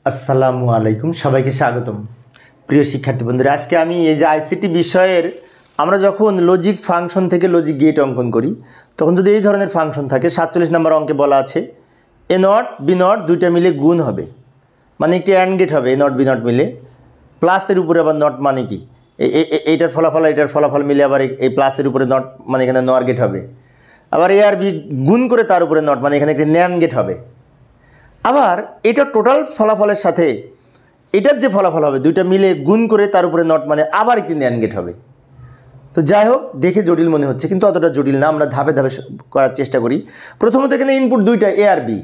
আসসালামু আলাইকুম, সবাইকে স্বাগতম। প্রিয় শিক্ষার্থী বন্ধুরা, আজকে আমি এই যে আইসিটি বিষয়ের আমরা যখন লজিক ফাংশন থেকে লজিক গেট অঙ্কন করি, তখন যদি এই ধরনের ফাংশন থাকে 47 নম্বর অঙ্কে বলা আছে এ নট বি নট দুইটা মিলে গুণ হবে, মানে একটি অ্যান্ড গেট হবে। এ নট বি নট মিলে প্লাসের উপরে আবার নট, মানে কি এইটার ফলাফল এটার ফলাফল মিলে আবার এই প্লাসের উপরে নট, মানে এখানে নর গেট হবে। আবার এ আর বি গুণ করে তার উপরে নট, মানে এখানে একটি ন্যান গেট হবে। আবার এটা টোটাল ফলাফলের সাথে এটার যে ফলাফল হবে দুইটা মিলে গুণ করে তার উপরে নট, মানে আবার একটি ন্যান গেট হবে। তো যাই হোক, দেখে জটিল মনে হচ্ছে কিন্তু অতটা জটিল না, আমরা ধাপে ধাপে করার চেষ্টা করি। প্রথমত এখানে ইনপুট দুইটা এ আর বি,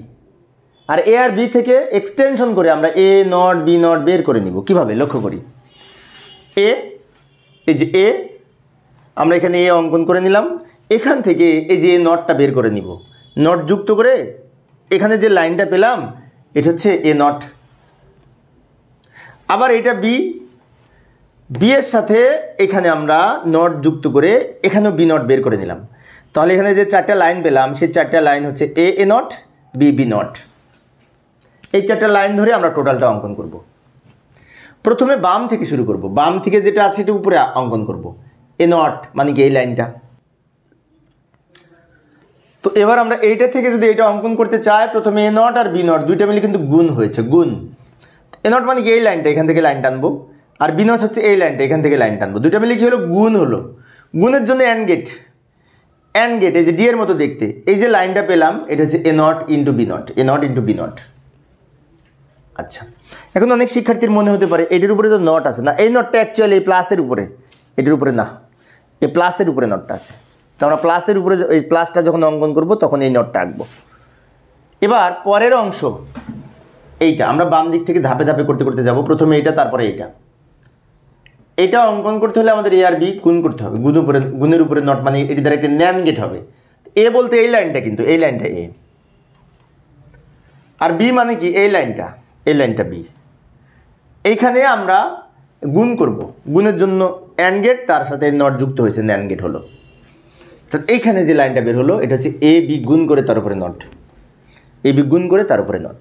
আর এ আর বি থেকে এক্সটেনশন করে আমরা এ নট বি নট বের করে নিব। কিভাবে লক্ষ্য করি, এই যে এ আমরা এখানে এ অঙ্কন করে নিলাম, এখান থেকে এই যে নটটা বের করে নিব, নট যুক্ত করে এখানে যে লাইনটা পেলাম এটা হচ্ছে এ নট। আবার এটা বি, বি এর সাথে এখানে আমরা নট যুক্ত করে এখানেও বি নট বের করে নিলাম। তাহলে এখানে যে চারটা লাইন পেলাম সেই চারটা লাইন হচ্ছে এ এ নট বি বি নট। এই চারটা লাইন ধরে আমরা টোটালটা অঙ্কন করব। প্রথমে বাম থেকে শুরু করব, বাম থেকে যেটা আছে সেটা উপরে অঙ্কন করব। এ নট মানে কি এই লাইনটা। তো এবার আমরা এইটা থেকে যদি এটা অঙ্কন করতে চাই, প্রথমে এ নট আর বি নট দুইটা মিলে কিন্তু গুণ হয়েছে, গুণ। এ নট মানে কি এই লাইনটা, এখান থেকে লাইন টানবো, আর বি নট হচ্ছে এই লাইনটা, এখান থেকে লাইন টানবো। দুইটা মিলে কি হলো, গুণ হলো। গুণের জন্য অ্যান্ড গেট, অ্যান্ড গেট এই যে ডি এর মতো দেখতে, এই যে লাইনটা পেলাম এটা হচ্ছে A not into B not, A not into B not. আচ্ছা, এখন অনেক শিক্ষার্থীর মনে হতে পারে এটির উপরে তো নট আছে না, এই নটটা অ্যাকচুয়ালি এই প্লাসের উপরে, এটির উপরে না, এই প্লাসের উপরে নটটা আছে। তো আমরা প্লাসের উপরে এই প্লাসটা যখন অঙ্কন করব তখন এই নটটা আঁকবো। এবার পরের অংশ এইটা আমরা বাম দিক থেকে ধাপে ধাপে করতে করতে যাব। প্রথমে এইটা, তারপরে এইটা। এটা অঙ্কন করতে হলে আমাদের এ আর বি গুণ করতে হবে, গুণের উপরে নট, মানে এটি দ্বারা একটা ন্যান গেট হবে। এ বলতে এই লাইনটা, কিন্তু এই লাইনটা এ, আর বি মানে কি এই লাইনটা, এই লাইনটা বি। এইখানে আমরা গুণ করব, গুণের জন্য অ্যান্ড গেট, তার সাথে নট যুক্ত হয়েছে, ন্যান গেট হলো। তো এইখানে যে লাইনটা বের হলো এটা হচ্ছে এ বি গুণ করে তার উপরে নট, এ বি গুণ করে তার উপরে নট।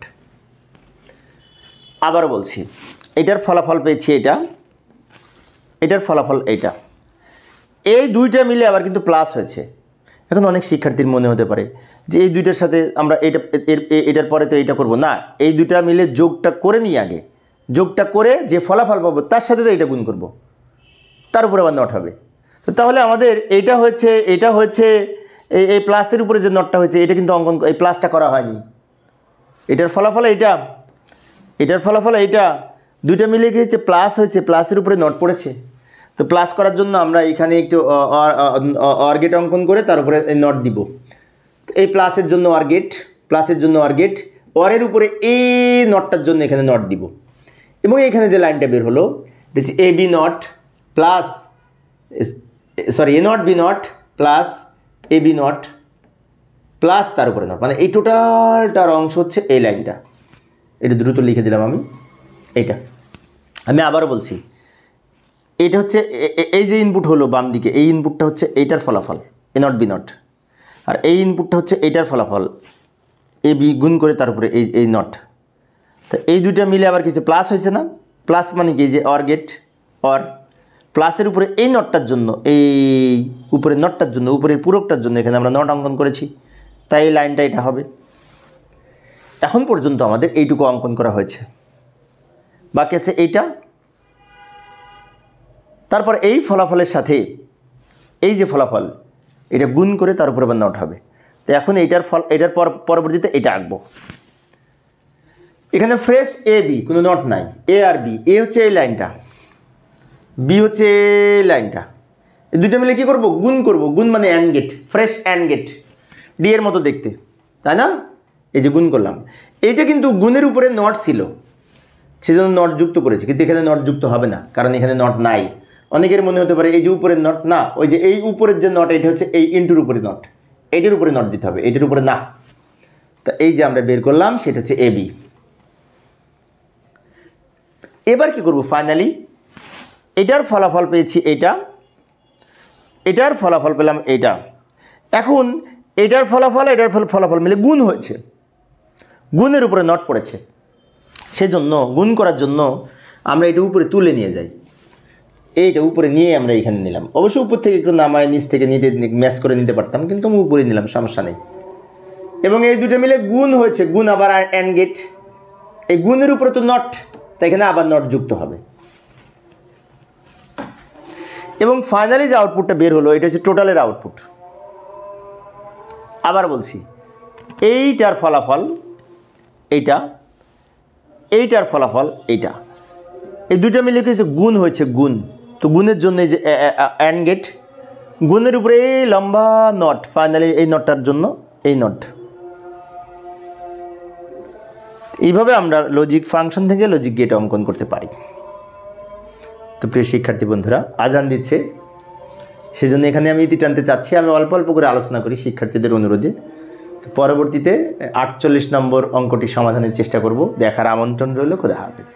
আবার বলছি, এটার ফলাফল পেয়েছি এটা, এটার ফলাফল এইটা, এই দুইটা মিলে আবার কিন্তু প্লাস হয়েছে। এখন অনেক শিক্ষার্থীর মনে হতে পারে যে এই দুইটার সাথে আমরা এটার পরে তো এইটা করব না, এই দুইটা মিলে যোগটা করে নিই আগে, যোগটা করে যে ফলাফল পাবো তার সাথে তো এইটা গুণ করব, তার উপরে আবার নট হবে। তো তাহলে আমাদের এইটা হচ্ছে, এটা হচ্ছে এই প্লাসের উপরে যে নটটা হয়েছে এটা কিন্তু অঙ্কন, এই প্লাসটা করা হয়নি। এটার ফলাফল এইটা, এটার ফলাফল এইটা, দুইটা মিলে কি হচ্ছে প্লাস হয়েছে, প্লাসের উপরে নট পড়েছে। তো প্লাস করার জন্য আমরা এখানে একটু অর গেট অঙ্কন করে তার উপরে নট দিব। এই প্লাসের জন্য অর গেট, প্লাসের জন্য অর গেট, অরের উপরে এই নটটার জন্য এখানে নট দিব। এবং এখানে যে লাইনটা বের হলো A B not plus, sorry A not B not plus A B not plus তার উপরে নট, মানে এই টোটালটার অংশ হচ্ছে এই লাইনটা। এটা দ্রুত লিখে দিলাম আমি। এইটা আমি আবারও বলছি, এটা হচ্ছে এই যে ইনপুট হলো বাম দিকে, এই ইনপুটটা হচ্ছে এইটার ফলাফল এ নট বি নট, আর এই ইনপুটটা হচ্ছে এইটার ফলাফল এ বি গুণ করে তার উপরে এই নট। তো এই দুইটা মিলে আবার কিছু প্লাস হয়েছে না, প্লাস মানে কি যে অর গেট, অর প্লাসের উপরে এই নটটার জন্য, এই উপরে নটটার জন্য, উপরের পুরকটার জন্য এখানে আমরা নট অঙ্কন করেছি, তাই এই লাইনটা এটা হবে। এখন পর্যন্ত আমাদের এইটুকু অঙ্কন করা হয়েছে, বাকি আছে এইটা। তারপর এই ফলাফলের সাথে এই যে ফলাফল এটা গুণ করে তার উপরে আবার নট হবে। তো এখন এটার পরবর্তীতে এটা আঁকবো। এখানে ফ্রেশ এ বি, কোনো নট নাই, এ আর বি, এ হচ্ছে এই লাইনটা, বি হচ্ছে এই লাইনটা, এই দুইটা মিলে কী করবো, গুণ করব। গুণ মানে and gate, fresh and gate, D এর মতো দেখতে, তাই না? এই যে গুণ করলাম, এইটা কিন্তু গুণের উপরে নট ছিল সেজন্য নট যুক্ত করেছি, কিন্তু এখানে নট যুক্ত হবে না কারণ এখানে নট নাই। অনেকের মনে হতে পারে এই যে উপরের নট না, ওই যে এই উপরের যে নট এটা হচ্ছে এই ইন্টুর উপরে নট, এইটার উপরে নট দিতে হবে, এইটার উপরে না। তা এই যে আমরা বের করলাম সেটা হচ্ছে এ বি। এবার কি করব, ফাইনালি এটার ফলাফল পেয়েছি এইটা, এটার ফলাফল পেলাম এইটা। এখন এটার ফলাফল এটার ফলাফল মিলে গুণ হয়েছে, গুণের উপরে নট পড়েছে। সেজন্য গুণ করার জন্য আমরা এটা উপরে তুলে নিয়ে যাই, এইটা উপরে নিয়ে আমরা এখানে নিলাম। অবশ্যই উপর থেকে একটু নামায় নিচ থেকে নিতে ম্যাচ করে নিতে পারতাম, কিন্তু আমি উপরে নিলাম, সমস্যা নেই। এবং এই দুটো মিলে গুণ হয়েছে, গুণ আবার অ্যান্ড গেট, এই গুণের উপরে তো নট, তাই এখানে আবার নট যুক্ত হবে। এবং ফাইনালি যে আউটপুটটা বের হলো এটা হচ্ছে টোটালের আউটপুট। আবার বলছি, এইটার ফলাফল এইটা, এইটার ফলাফল এইটা, এই দুইটা মিলে কিছু গুণ হয়েছে, গুণ। তো গুণের জন্য এই যে অ্যান্ড গেট, গুণের উপরে এই লম্বা নট, ফাইনালি এই নটটার জন্য এই নট। এইভাবে আমরা লজিক ফাংশন থেকে লজিক গেট অঙ্কন করতে পারি। তো প্রিয় শিক্ষার্থী বন্ধুরা, আজান দিচ্ছে, সেজন্য এখানে আমি ইতি টানতে চাচ্ছি। আমি অল্প অল্প করে আলোচনা করি শিক্ষার্থীদের অনুরোধে। তো পরবর্তীতে 48 নম্বর অঙ্কটি সমাধানের চেষ্টা করব। দেখার আমন্ত্রণ রইল। খোদা হাফেজ।